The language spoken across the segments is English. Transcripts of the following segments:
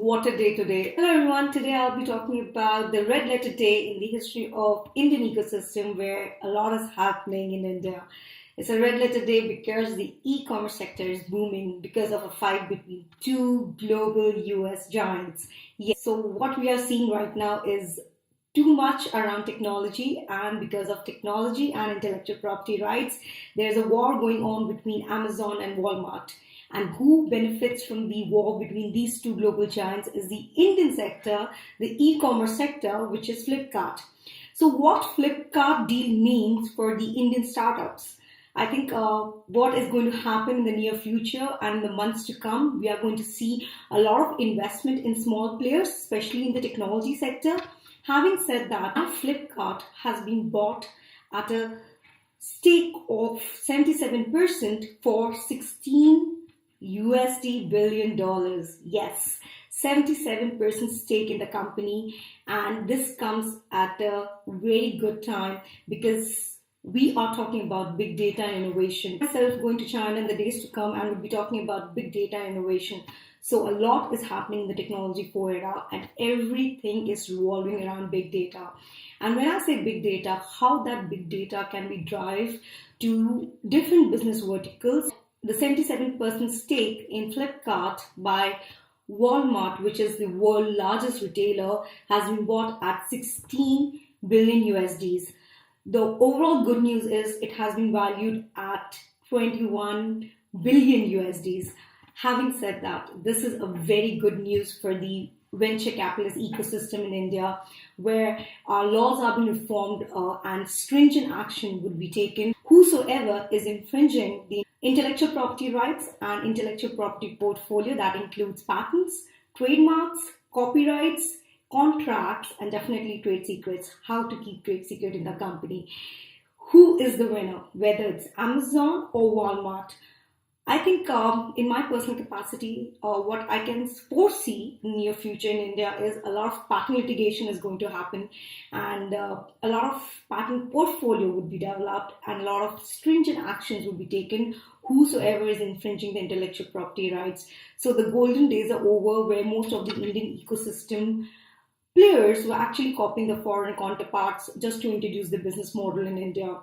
what a day today. Hello everyone, today I'll be talking about the red letter day in the history of Indian ecosystem where a lot is happening in India. It's a red letter day because the e-commerce sector is booming because of a fight between two global US giants. Yes. So what we are seeing right now is too much around technology, and because of technology and intellectual property rights, there's a war going on between Amazon and Walmart. And who benefits from the war between these two global giants is the Indian sector, the e-commerce sector, which is Flipkart. So what Flipkart deal means for the Indian startups? I think what is going to happen in the near future and in the months to come, we are going to see a lot of investment in small players, especially in the technology sector. Having said that, Flipkart has been bought at a stake of 77% for 16 USD billion dollars. Yes, 77% stake in the company, and this comes at a very good time because we are talking about big data and innovation. Myself going to China in the days to come and we'll be talking about big data and innovation. So a lot is happening in the technology era and everything is revolving around big data. And when I say big data, how that big data can be drive to different business verticals. The 77% stake in Flipkart by Walmart, which is the world's largest retailer, has been bought at 16 billion USDs. The overall good news is it has been valued at 21 billion USDs. Having said that, this is a very good news for the venture capitalist ecosystem in India, where our laws are being reformed and stringent action would be taken. Whosoever is infringing the intellectual property rights and intellectual property portfolio, that includes patents, trademarks, copyrights, contracts, and definitely trade secrets, how to keep trade secret in the company. Who is the winner, whether it's Amazon or Walmart? I think in my personal capacity, what I can foresee in the near future in India is a lot of patent litigation is going to happen, and a lot of patent portfolio would be developed and a lot of stringent actions would be taken whosoever is infringing the intellectual property rights. So the golden days are over where most of the Indian ecosystem players were actually copying the foreign counterparts just to introduce the business model in India.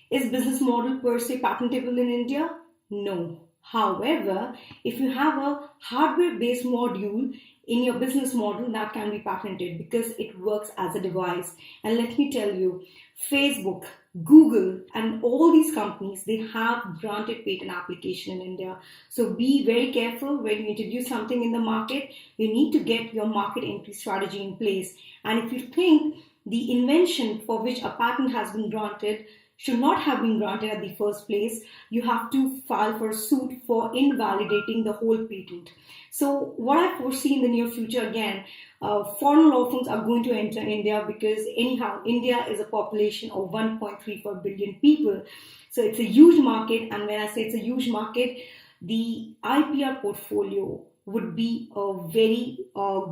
Is business model per se patentable in India? No. However, if you have a hardware-based module in your business model, that can be patented because it works as a device. And let me tell you, Facebook, Google, and all these companies, they have granted patent application in India. So be very careful when you introduce something in the market. You need to get your market entry strategy in place. And if you think the invention for which a patent has been granted should not have been granted at the first place, you have to file for a suit for invalidating the whole patent. So what I foresee in the near future, again, foreign law firms are going to enter India because anyhow, India is a population of 1.34 billion people. So it's a huge market, and when I say it's a huge market, the IPR portfolio would be a very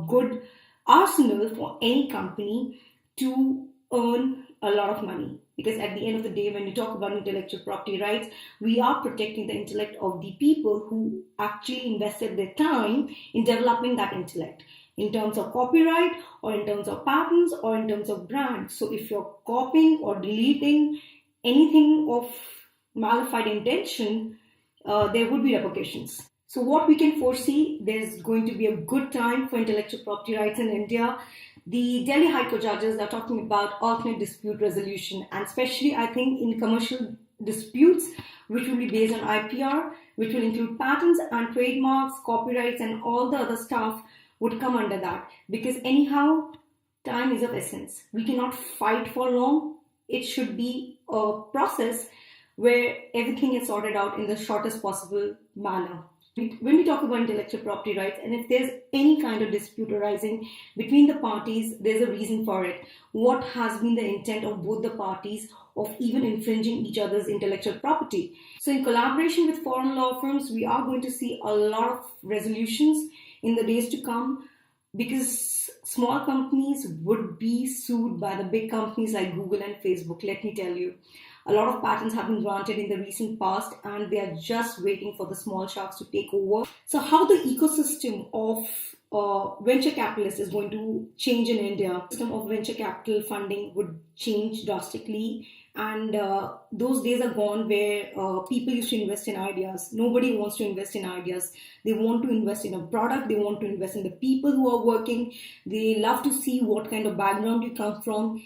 good arsenal for any company to earn a lot of money. Because at the end of the day, when we talk about intellectual property rights, we are protecting the intellect of the people who actually invested their time in developing that intellect in terms of copyright or in terms of patents or in terms of brands. So if you're copying or deleting anything of malified intention, there would be repercussions. So what we can foresee, there's going to be a good time for intellectual property rights in India. The Delhi High Court judges are talking about alternate dispute resolution, and especially I think in commercial disputes, which will be based on IPR, which will include patents and trademarks, copyrights, and all the other stuff would come under that. Because anyhow, time is of essence. We cannot fight for long. It should be a process where everything is sorted out in the shortest possible manner. When we talk about intellectual property rights, and if there's any kind of dispute arising between the parties, there's a reason for it. What has been the intent of both the parties of even infringing each other's intellectual property? So in collaboration with foreign law firms, we are going to see a lot of resolutions in the days to come, because small companies would be sued by the big companies like Google and Facebook. Let me tell you, a lot of patents have been granted in the recent past and they are just waiting for the small sharks to take over. So how the ecosystem of venture capitalist is going to change in India. The system of venture capital funding would change drastically, and those days are gone where people used to invest in ideas. Nobody wants to invest in ideas. They want to invest in a product. They want to invest in the people who are working. They love to see what kind of background you come from.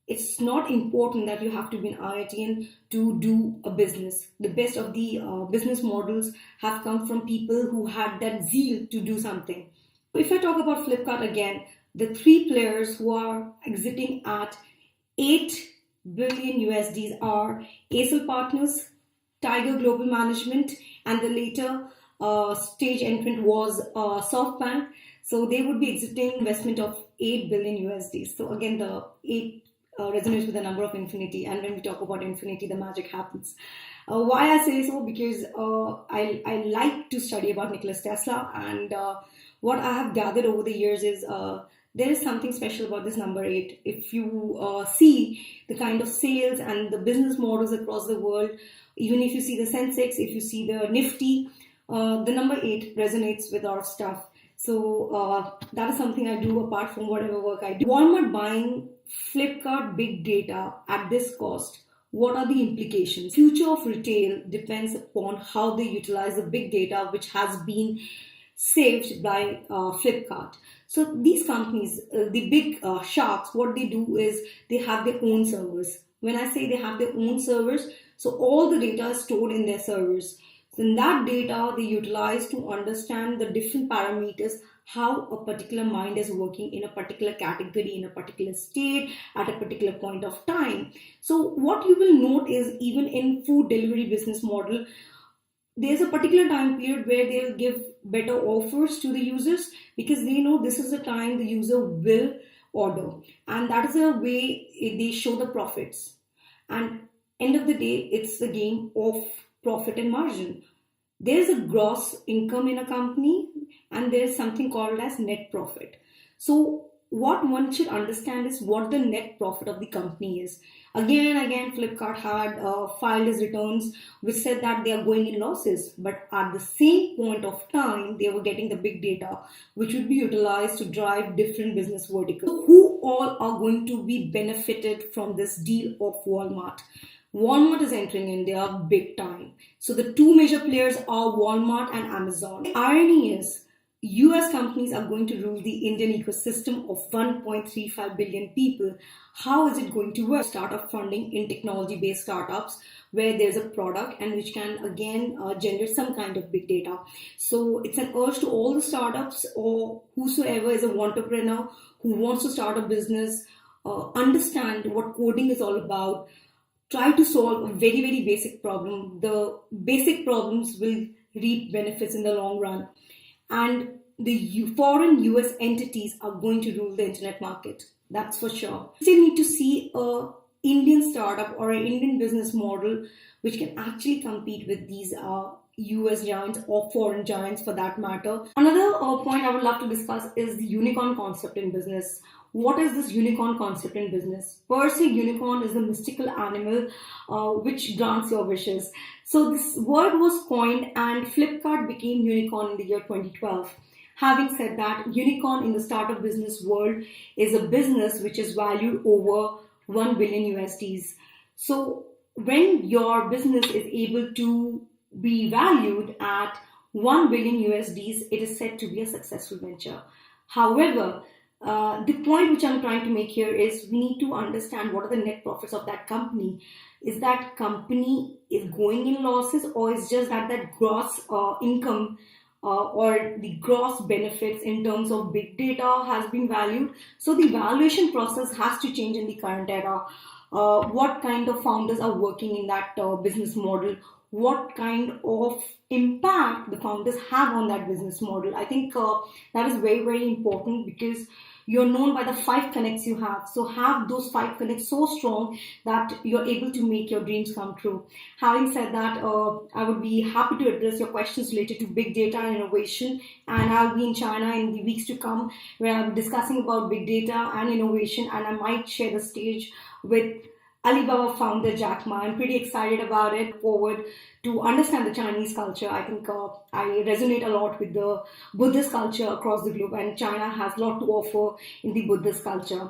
It's not important that you have to be an IITian to do a business. The best of the business models have come from people who had that zeal to do something. If I talk about Flipkart again, the three players who are exiting at 8 billion USDs are ASL Partners, Tiger Global Management, and the later stage entrant was SoftBank. So they would be exiting investment of 8 billion USDs. So again, the 8 resonates with the number of infinity, and when we talk about infinity, the magic happens. Why I say so? Because I like to study about Nikola Tesla, and what I have gathered over the years is there is something special about this number 8. If you see the kind of sales and the business models across the world, even if you see the Sensex, if you see the Nifty, the number 8 resonates with our stuff. So that is something I do apart from whatever work I do. Walmart buying Flipkart big data at this cost. What are the implications? Future of retail depends upon how they utilize the big data which has been saved by Flipkart. So these companies, the big sharks, what they do is they have their own servers. When I say they have their own servers, so all the data is stored in their servers. So in that data, they utilize to understand the different parameters, how a particular mind is working in a particular category, in a particular state, at a particular point of time. So what you will note is even in food delivery business model, there's a particular time period where they'll give better offers to the users because they know this is the time the user will order. And that is a way they show the profits. And end of the day, it's the game of profit and margin. There's a gross income in a company and there's something called as net profit. So what one should understand is what the net profit of the company is. Again and again, Flipkart had filed its returns which said that they are going in losses. But at the same point of time, they were getting the big data which would be utilized to drive different business verticals. So who all are going to be benefited from this deal of Walmart? Walmart is entering India big time. So the two major players are Walmart and Amazon. The irony is US companies are going to rule the Indian ecosystem of 1.35 billion people. How is it going to work? Startup funding in technology-based startups where there's a product and which can again generate some kind of big data. So it's an urge to all the startups or whosoever is a entrepreneur who wants to start a business, understand what coding is all about, try to solve a very, very basic problem. The basic problems will reap benefits in the long run. And the foreign US entities are going to rule the internet market. That's for sure. We still need to see a Indian startup or an Indian business model which can actually compete with these US giants or foreign giants for that matter. Another point I would love to discuss is the unicorn concept in business. What is this unicorn concept in business? Per se, unicorn is a mystical animal which grants your wishes. So this word was coined and Flipkart became unicorn in the year 2012. Having said that, unicorn in the startup business world is a business which is valued over 1 billion USDs. So when your business is able to be valued at 1 billion USDs, it is said to be a successful venture. However, the point which I'm trying to make here is we need to understand what are the net profits of that company. Is that company is going in losses, or is just that gross income or the gross benefits in terms of big data has been valued? So the valuation process has to change in the current era. What kind of founders are working in that business model? What kind of impact the founders have on that business model? I think that is very, very important because you're known by the 5 connects you have. So have those 5 connects so strong that you're able to make your dreams come true. Having said that, I would be happy to address your questions related to big data and innovation. And I'll be in China in the weeks to come where I'll be discussing about big data and innovation. And I might share the stage with Alibaba founder Jack Ma. I'm pretty excited about it. Forward to understand the Chinese culture. I think I resonate a lot with the Buddhist culture across the globe, and China has a lot to offer in the Buddhist culture.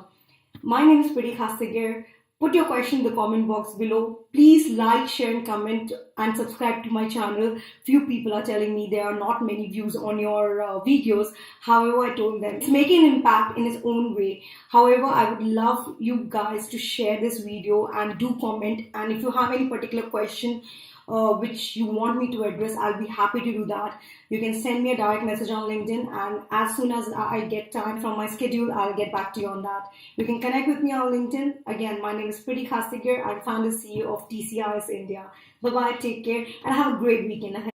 My name is prity.khastgir. Put your question in the comment box below. Please like, share, and comment, and subscribe to my channel. Few people are telling me there are not many views on your videos. However, I told them it's making an impact in its own way. However, I would love you guys to share this video and do comment. And if you have any particular question which you want me to address, I'll be happy to do that. You can send me a direct message on LinkedIn, and as soon as I get time from my schedule, I'll get back to you on that. You can connect with me on LinkedIn. Again, my name is prity.khastgir. I'm founder CEO of TCIS India. Bye bye, take care, and have a great weekend ahead.